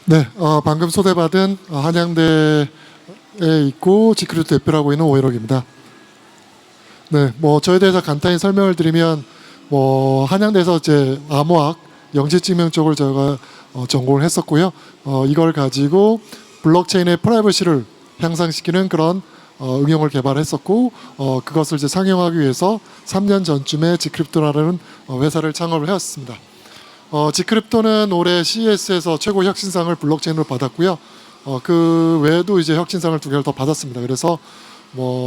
네, 방금 소개받은 한양대에 있고 지크루트 대표라고 있는 오해록입니다. 네, 저에 대해서 간단히 설명을 드리면 한양대에서 이제 암호학, 영지증명 쪽을 제가 전공을 했었고요. 이걸 가지고 블록체인의 프라이버시를 향상시키는 그런 응용을 개발했었고, 그것을 이제 상용하기 위해서 3년 전쯤에 지크립토라는 회사를 창업을 해왔습니다. 지크립토는 올해 CES에서 최고 혁신상을 블록체인으로 받았고요. 그 외에도 이제 혁신상을 2개를 더 받았습니다. 그래서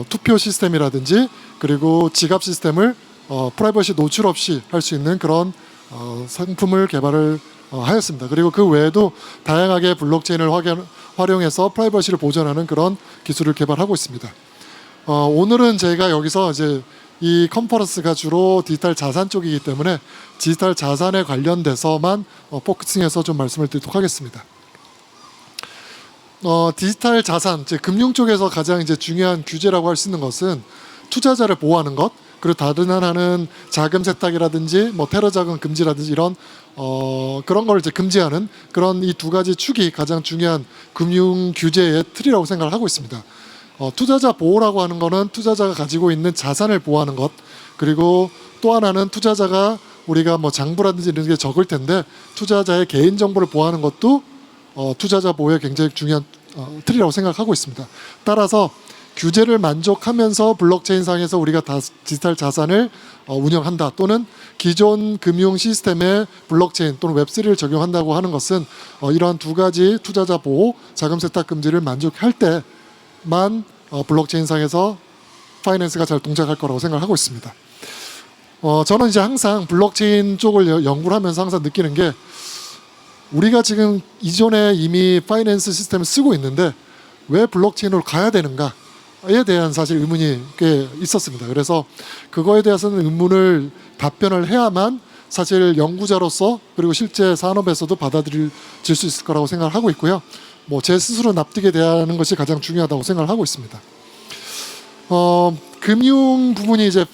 투표 시스템이라든지 그리고 지갑 시스템을 프라이버시 노출 없이 할 수 있는 그런 상품을 개발을 하였습니다. 그리고 그 외에도 다양하게 블록체인을 활용해서 프라이버시를 보존하는 그런 기술을 개발하고 있습니다. 오늘은 제가 여기서 이제 이 컨퍼런스가 주로 디지털 자산 쪽이기 때문에 디지털 자산에 관련돼서만 포커싱해서 좀 말씀을 드리도록 하겠습니다. 디지털 자산, 즉 금융 쪽에서 가장 이제 중요한 규제라고 할 수 있는 것은 투자자를 보호하는 것, 그리고 다른 하나는 자금 세탁이라든지 테러 자금 금지라든지 이런 그런 걸 이제 금지하는 그런 이 두 가지 축이 가장 중요한 금융 규제의 틀이라고 생각을 하고 있습니다. 투자자 보호라고 하는 거는 투자자가 가지고 있는 자산을 보호하는 것, 그리고 또 하나는 투자자가 우리가 장부라든지 이런 게 적을 텐데 투자자의 개인 정보를 보호하는 것도 투자자 보호에 굉장히 중요한 틀이라고 생각하고 있습니다. 따라서 규제를 만족하면서 블록체인 상에서 우리가 디지털 자산을 운영한다, 또는 기존 금융 시스템에 블록체인 또는 웹3를 적용한다고 하는 것은 이러한 두 가지 투자자 보호, 자금 세탁 금지를 만족할 때만 블록체인 상에서 파이낸스가 잘 동작할 거라고 생각하고 있습니다. 저는 이제 항상 블록체인 쪽을 연구를 하면서 항상 느끼는 게, 우리가 지금 이전에 이미 파이낸스 시스템을 쓰고 있는데 왜 블록체인으로 가야 되는가에 대한 사실 의문이 꽤 있었습니다. 그래서 그거에 대해서는 의문을 답변을 해야만 사실 연구자로서 그리고 실제 산업에서도 받아들일 수 있을 거라고 생각을 하고 있고요. 제 스스로 납득에 대한 것이 가장 중요하다고 생각을 하고 있습니다. 금융 부분이 이제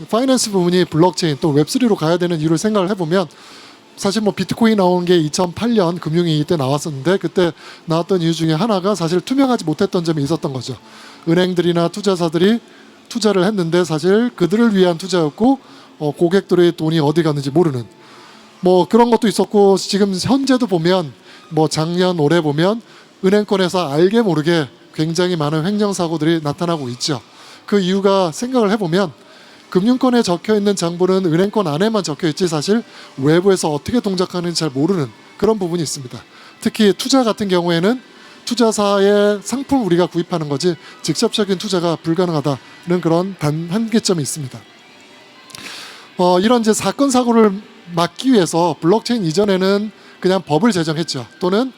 파이낸스 부분이 블록체인 또 웹3로 가야 되는 이유를 생각을 해보면, 사실 비트코인 나온 게 2008년 금융위기 때 나왔었는데, 그때 나왔던 이유 중에 하나가 사실 투명하지 못했던 점이 있었던 거죠. 은행들이나 투자사들이 투자를 했는데 사실 그들을 위한 투자였고 고객들의 돈이 어디 갔는지 모르는 그런 것도 있었고, 지금 현재도 보면 작년 올해 보면 은행권에서 알게 모르게 굉장히 많은 횡령사고들이 나타나고 있죠. 그 이유가 생각을 해보면, 금융권에 적혀있는 정보는 은행권 안에만 적혀있지 사실 외부에서 어떻게 동작하는지 잘 모르는 그런 부분이 있습니다. 특히 투자 같은 경우에는 투자사의 상품을 우리가 구입하는 거지 직접적인 투자가 불가능하다는 그런 단 한계점이 있습니다. 이런 이제 사건 사고를 막기 위해서 블록체인 이전에는 그냥 법을 제정했죠. 또는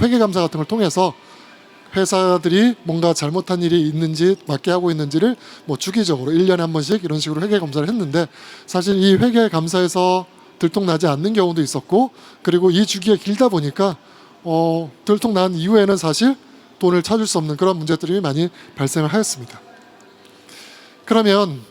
회계감사 같은 걸 통해서 회사들이 뭔가 잘못한 일이 있는지 맞게 하고 있는지를 주기적으로 1년에 한 번씩 이런 식으로 회계감사를 했는데, 사실 이 회계감사에서 들통나지 않는 경우도 있었고, 그리고 이 주기가 길다 보니까 들통난 이후에는 사실 돈을 찾을 수 없는 그런 문제들이 많이 발생을 하였습니다. 그러면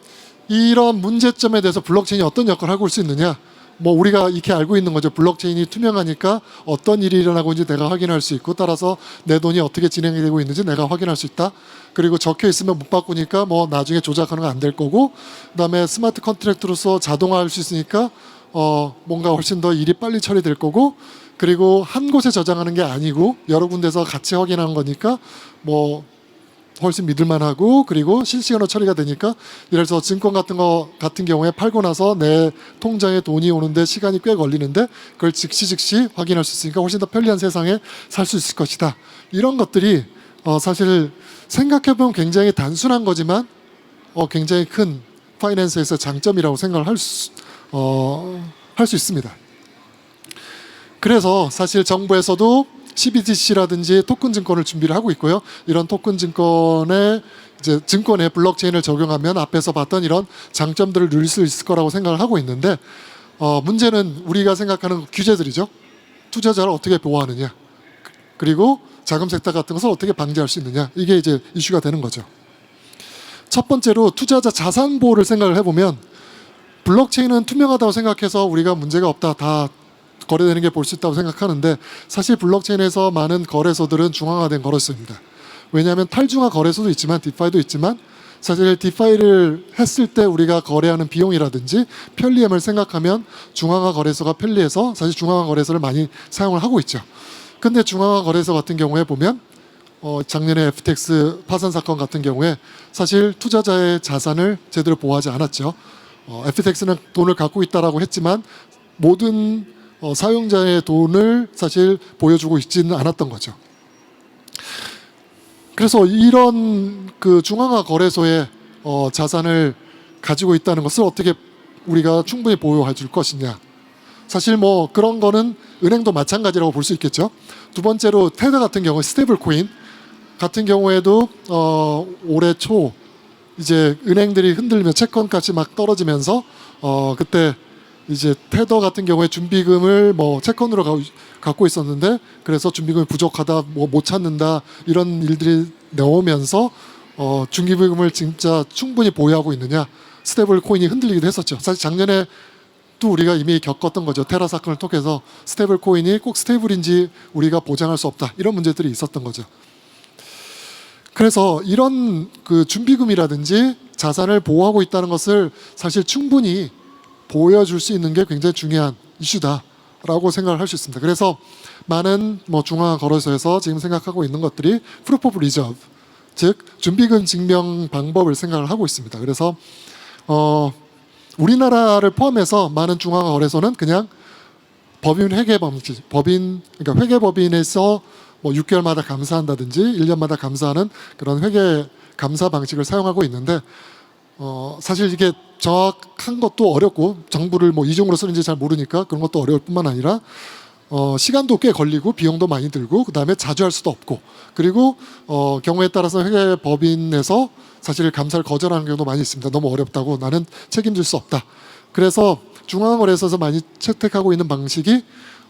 이런 문제점에 대해서 블록체인이 어떤 역할을 하고 올 수 있느냐? 우리가 이렇게 알고 있는 거죠. 블록체인이 투명하니까 어떤 일이 일어나고 있는지 내가 확인할 수 있고, 따라서 내 돈이 어떻게 진행이 되고 있는지 내가 확인할 수 있다. 그리고 적혀 있으면 못 바꾸니까 나중에 조작하는 건 안 될 거고, 그다음에 스마트 컨트랙트로서 자동화할 수 있으니까 뭔가 훨씬 더 일이 빨리 처리될 거고, 그리고 한 곳에 저장하는 게 아니고 여러 군데서 같이 확인하는 거니까 훨씬 믿을만하고, 그리고 실시간으로 처리가 되니까, 예를 들어서 증권 같은 경우에 팔고 나서 내 통장에 돈이 오는데 시간이 꽤 걸리는데 그걸 즉시 확인할 수 있으니까 훨씬 더 편리한 세상에 살 수 있을 것이다. 이런 것들이 사실 생각해보면 굉장히 단순한 거지만 굉장히 큰 파이낸스에서 장점이라고 생각을 할 수 있습니다. 그래서 사실 정부에서도 CBDC라든지 토큰 증권을 준비를 하고 있고요. 이런 토큰 증권에 블록체인을 적용하면 앞에서 봤던 이런 장점들을 누릴 수 있을 거라고 생각을 하고 있는데, 문제는 우리가 생각하는 규제들이죠. 투자자를 어떻게 보호하느냐, 그리고 자금 세탁 같은 것을 어떻게 방지할 수 있느냐, 이게 이제 이슈가 되는 거죠. 첫 번째로 투자자 자산 보호를 생각을 해보면, 블록체인은 투명하다고 생각해서 우리가 문제가 없다, 다 거래되는 게 볼 수 있다고 생각하는데 사실 블록체인에서 많은 거래소들은 중앙화된 거래소입니다. 왜냐하면 탈중앙 거래소도 있지만 디파이도 있지만 사실 디파이를 했을 때 우리가 거래하는 비용이라든지 편리함을 생각하면 중앙화 거래소가 편리해서 사실 중앙화 거래소를 많이 사용을 하고 있죠. 근데 중앙화 거래소 같은 경우에 보면 작년에 FTX 파산 사건 같은 경우에 사실 투자자의 자산을 제대로 보호하지 않았죠. FTX는 돈을 갖고 있다라고 했지만 모든 사용자의 돈을 사실 보여주고 있지는 않았던 거죠. 그래서 이런 그 중앙화 거래소의 자산을 가지고 있다는 것을 어떻게 우리가 충분히 보호해 줄 것이냐. 사실 뭐 그런 거는 은행도 마찬가지라고 볼 수 있겠죠. 두 번째로 테더 같은 경우 스테이블 코인 같은 경우에도 올해 초 이제 은행들이 흔들리며 채권 값이 막 떨어지면서 그때 이제 테더 같은 경우에 준비금을 뭐 채권으로 갖고 있었는데 그래서 준비금이 부족하다 뭐 못 찾는다 이런 일들이 나오면서 준비금을 진짜 충분히 보유하고 있느냐 스테이블 코인이 흔들리기도 했었죠. 사실 작년에 또 우리가 이미 겪었던 거죠. 테라 사건을 통해서 스테이블 코인이 꼭 스테이블인지 우리가 보장할 수 없다 이런 문제들이 있었던 거죠. 그래서 이런 그 준비금이라든지 자산을 보호하고 있다는 것을 사실 충분히 보여줄 수 있는 게 굉장히 중요한 이슈다라고 생각을 할 수 있습니다. 그래서 많은 뭐 중앙화 거래소에서 지금 생각하고 있는 것들이 프루프 오브 리저브, 즉 준비금 증명 방법을 생각을 하고 있습니다. 그래서 우리나라를 포함해서 많은 중앙화 거래소는 그냥 법인 회계 방식, 그러니까 회계 법인에서 뭐 6개월마다 감사한다든지 1년마다 감사하는 그런 회계 감사 방식을 사용하고 있는데 사실 이게 정확한 것도 어렵고 정부를 뭐 이중으로 쓰는지 잘 모르니까 그런 것도 어려울 뿐만 아니라 시간도 꽤 걸리고 비용도 많이 들고 그다음에 자주 할 수도 없고 그리고 경우에 따라서 회계 법인에서 사실 감사를 거절하는 경우도 많이 있습니다. 너무 어렵다고 나는 책임질 수 없다. 그래서 중앙거래소에서 많이 채택하고 있는 방식이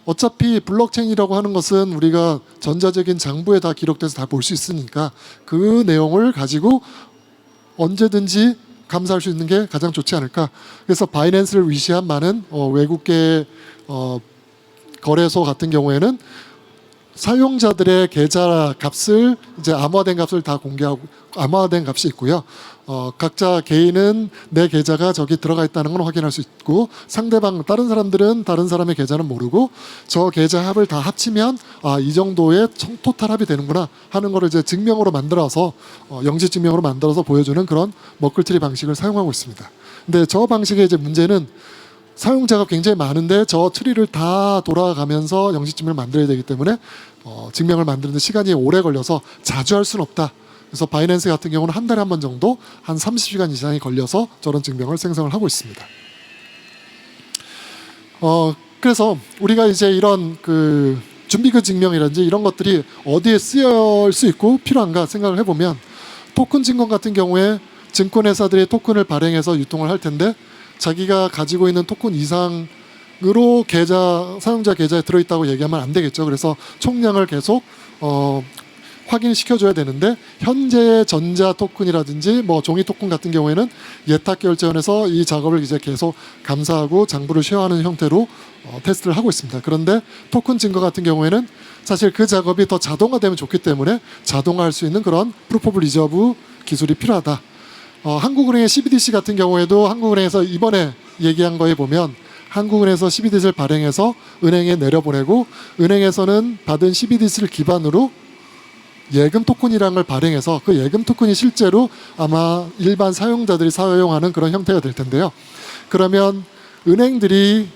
어차피 블록체인이라고 하는 것은 우리가 전자적인 장부에 다 기록돼서 다 볼 수 있으니까 그 내용을 가지고 언제든지 감사할 수 있는 게 가장 좋지 않을까. 그래서 바이낸스를 위시한 많은 외국계 거래소 같은 경우에는 사용자들의 계좌 값을 이제 암호화된 값을 다 공개하고 암호화된 값이 있고요. 각자 개인은 내 계좌가 저기 들어가 있다는 걸 확인할 수 있고 상대방 다른 사람들은 다른 사람의 계좌는 모르고 저 계좌 합을 다 합치면 이 정도의 토탈 합이 되는구나 하는 거를 이제 증명으로 만들어서 영지 증명으로 만들어서 보여주는 그런 머클트리 방식을 사용하고 있습니다. 근데 저 방식의 이제 문제는 사용자가 굉장히 많은데 저 트리를 다 돌아가면서 영지 증명을 만들어야 되기 때문에 증명을 만드는 데 시간이 오래 걸려서 자주 할 수는 없다. 그래서 바이낸스 같은 경우는 한 달에 한 번 정도 한 30시간 이상이 걸려서 저런 증명을 생성을 하고 있습니다. 그래서 우리가 이제 이런 그 준비금 증명이라든지 이런 것들이 어디에 쓰일 수 있고 필요한가 생각을 해보면 토큰 증권 같은 경우에 증권회사들이 토큰을 발행해서 유통을 할 텐데 자기가 가지고 있는 토큰 이상으로 사용자 계좌에 들어있다고 얘기하면 안 되겠죠. 그래서 총량을 계속 확인시켜줘야 되는데 현재의 전자 토큰이라든지 뭐 종이 토큰 같은 경우에는 예탁 결제원에서 이 작업을 이제 계속 감사하고 장부를 쉐어하는 형태로 테스트를 하고 있습니다. 그런데 토큰 증거 같은 경우에는 사실 그 작업이 더 자동화되면 좋기 때문에 자동화할 수 있는 그런 프루프 오브 리저브 기술이 필요하다. 한국은행의 CBDC 같은 경우에도 한국은행에서 이번에 얘기한 거에 보면 한국은행에서 CBDC를 발행해서 은행에 내려보내고 은행에서는 받은 CBDC를 기반으로 예금 토큰이라는 걸 발행해서 그 예금 토큰이 실제로 아마 일반 사용자들이 사용하는 그런 형태가 될 텐데요. 그러면 은행들이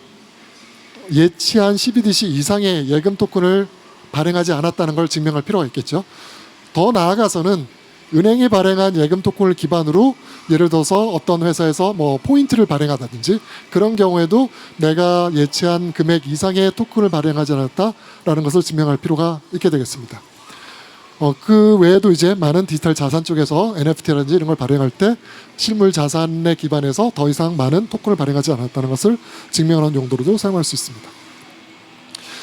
예치한 CBDC 이상의 예금 토큰을 발행하지 않았다는 걸 증명할 필요가 있겠죠. 더 나아가서는 은행이 발행한 예금 토큰을 기반으로 예를 들어서 어떤 회사에서 뭐 포인트를 발행하다든지 그런 경우에도 내가 예치한 금액 이상의 토큰을 발행하지 않았다라는 것을 증명할 필요가 있게 되겠습니다. 그 외에도 이제 많은 디지털 자산 쪽에서 NFT라든지 이런 걸 발행할 때 실물 자산에 기반해서 더 이상 많은 토큰을 발행하지 않았다는 것을 증명하는 용도로도 사용할 수 있습니다.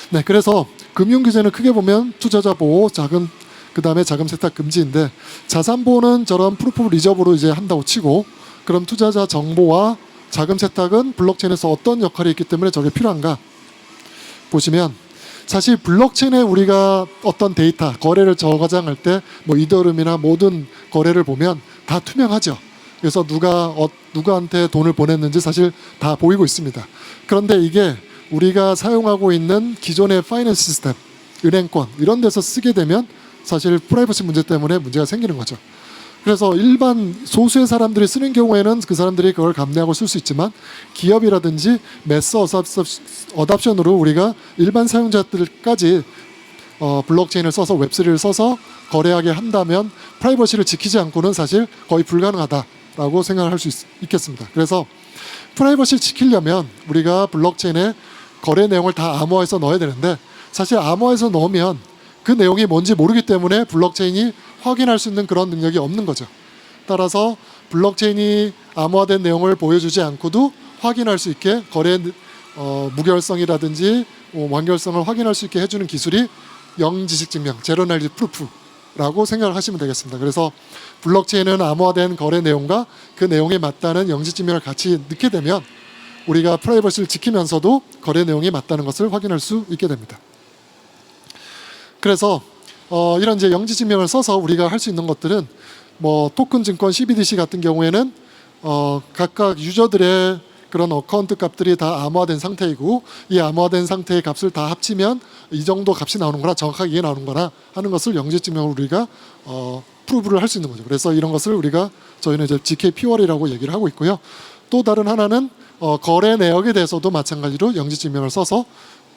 네, 그래서 금융규제는 크게 보면 투자자 보호, 그다음에 자금 세탁 금지인데 자산 보호는 저런 프루프 오브 리저브로 이제 한다고 치고 그럼 투자자 정보와 자금 세탁은 블록체인에서 어떤 역할이 있기 때문에 저게 필요한가? 보시면 사실 블록체인에 우리가 어떤 데이터, 거래를 저장할 때 뭐 이더리움이나 모든 거래를 보면 다 투명하죠. 그래서 누구한테 돈을 보냈는지 사실 다 보이고 있습니다. 그런데 이게 우리가 사용하고 있는 기존의 파이낸스 시스템, 은행권 이런 데서 쓰게 되면 사실 프라이버시 문제 때문에 문제가 생기는 거죠. 그래서 일반 소수의 사람들이 쓰는 경우에는 그 사람들이 그걸 감내하고 쓸 수 있지만 기업이라든지 매스 어답션으로 우리가 일반 사용자들까지 블록체인을 써서 웹3를 써서 거래하게 한다면 프라이버시를 지키지 않고는 사실 거의 불가능하다라고 생각할 수 있겠습니다. 그래서 프라이버시를 지키려면 우리가 블록체인에 거래 내용을 다 암호화해서 넣어야 되는데 사실 암호화해서 넣으면 그 내용이 뭔지 모르기 때문에 블록체인이 확인할 수 있는 그런 능력이 없는 거죠. 따라서 블록체인이 암호화된 내용을 보여주지 않고도 확인할 수 있게 거래 무결성이라든지 완결성을 확인할 수 있게 해주는 기술이 영지식증명, 제로 날리지 프루프라고 생각을 하시면 되겠습니다. 그래서 블록체인은 암호화된 거래 내용과 그 내용에 맞다는 영지증명을 같이 넣게 되면 우리가 프라이버시를 지키면서도 거래 내용이 맞다는 것을 확인할 수 있게 됩니다. 그래서 이런 이제 영지증명을 써서 우리가 할 수 있는 것들은 뭐 토큰 증권 CBDC 같은 경우에는 각각 유저들의 그런 어카운트 값들이 다 암호화된 상태이고 이 암호화된 상태의 값을 다 합치면 이 정도 값이 나오는구나, 정확하게 이게 나오는구나 하는 것을 영지증명으로 우리가 프루브를 할 수 있는 거죠. 그래서 이런 것을 우리가 저희는 이제 GK-P-Wall이라고 얘기를 하고 있고요. 또 다른 하나는 거래 내역에 대해서도 마찬가지로 영지증명을 써서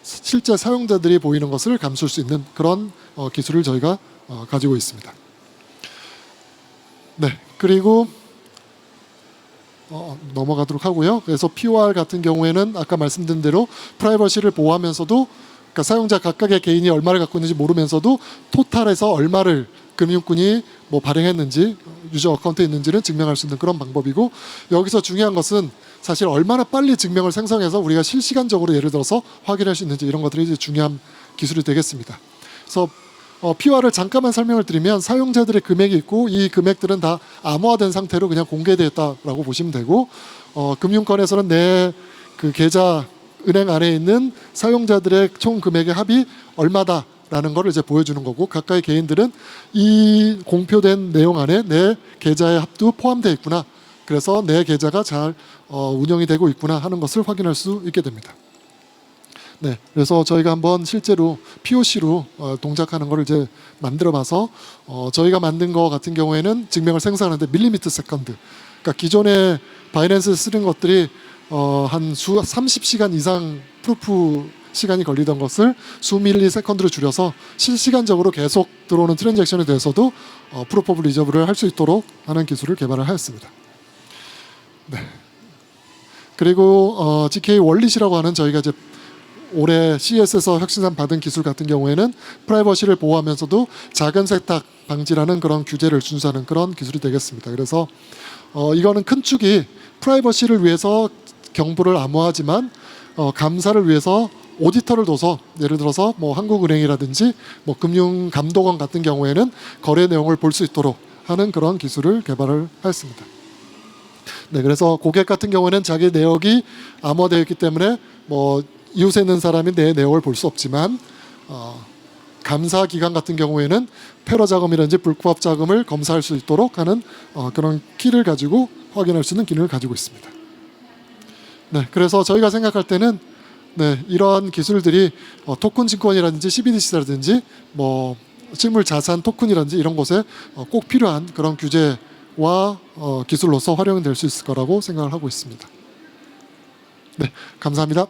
실제 사용자들이 보이는 것을 감출 수 있는 그런 기술을 저희가 가지고 있습니다. 네, 그리고 넘어가도록 하고요. 그래서 POR 같은 경우에는 아까 말씀드린 대로 프라이버시를 보호하면서도 그러니까 사용자 각각의 개인이 얼마를 갖고 있는지 모르면서도 토탈에서 얼마를 금융권이 뭐 발행했는지 유저 어카운트에 있는지는 증명할 수 있는 그런 방법이고 여기서 중요한 것은 사실 얼마나 빨리 증명을 생성해서 우리가 실시간적으로 예를 들어서 확인할 수 있는지 이런 것들이 이제 중요한 기술이 되겠습니다. 그래서 POR을 잠깐만 설명을 드리면 사용자들의 금액이 있고 이 금액들은 다 암호화된 상태로 그냥 공개되어 있다라고 보시면 되고 금융권에서는 내 그 계좌 은행 안에 있는 사용자들의 총 금액의 합이 얼마다라는 것을 이제 보여주는 거고 각각의 개인들은 이 공표된 내용 안에 내 계좌의 합도 포함되어 있구나. 그래서 내 계좌가 잘 운영이 되고 있구나 하는 것을 확인할 수 있게 됩니다. 네, 그래서 저희가 한번 실제로 POC로 동작하는 것을 이제 만들어봐서 저희가 만든 거 같은 경우에는 증명을 생성하는데 밀리미터 세컨드. 그러니까 기존에 바이낸스 쓰는 것들이 한 30시간 이상 프루프 시간이 걸리던 것을 수밀리 세컨드로 줄여서 실시간적으로 계속 들어오는 트랜잭션에 대해서도 프루프 오브 리저브를 할 수 있도록 하는 기술을 개발을 하였습니다. 네. 그리고 GK 월릿이라고 하는 저희가 이제 올해 CES에서 혁신상 받은 기술 같은 경우에는 프라이버시를 보호하면서도 작은 세탁 방지라는 그런 규제를 준수하는 그런 기술이 되겠습니다. 그래서 이거는 큰 축이 프라이버시를 위해서 경보를 암호하지만 감사를 위해서 오디터를 둬서 예를 들어서 뭐 한국은행이라든지 뭐 금융감독원 같은 경우에는 거래 내용을 볼 수 있도록 하는 그런 기술을 개발을 하였습니다. 네, 그래서 고객 같은 경우에는 자기 내역이 암호화되어 있기 때문에 뭐 이웃에 있는 사람이 내 내역을 볼 수 없지만 감사 기관 같은 경우에는 테러 자금이라든지 불법 자금을 검사할 수 있도록 하는 그런 키를 가지고 확인할 수 있는 기능을 가지고 있습니다. 네, 그래서 저희가 생각할 때는 네, 이러한 기술들이 토큰 증권이라든지 CBDC라든지 뭐 실물 자산 토큰이라든지 이런 곳에 꼭 필요한 그런 규제와 기술로서 활용될 수 있을 거라고 생각을 하고 있습니다. 네, 감사합니다.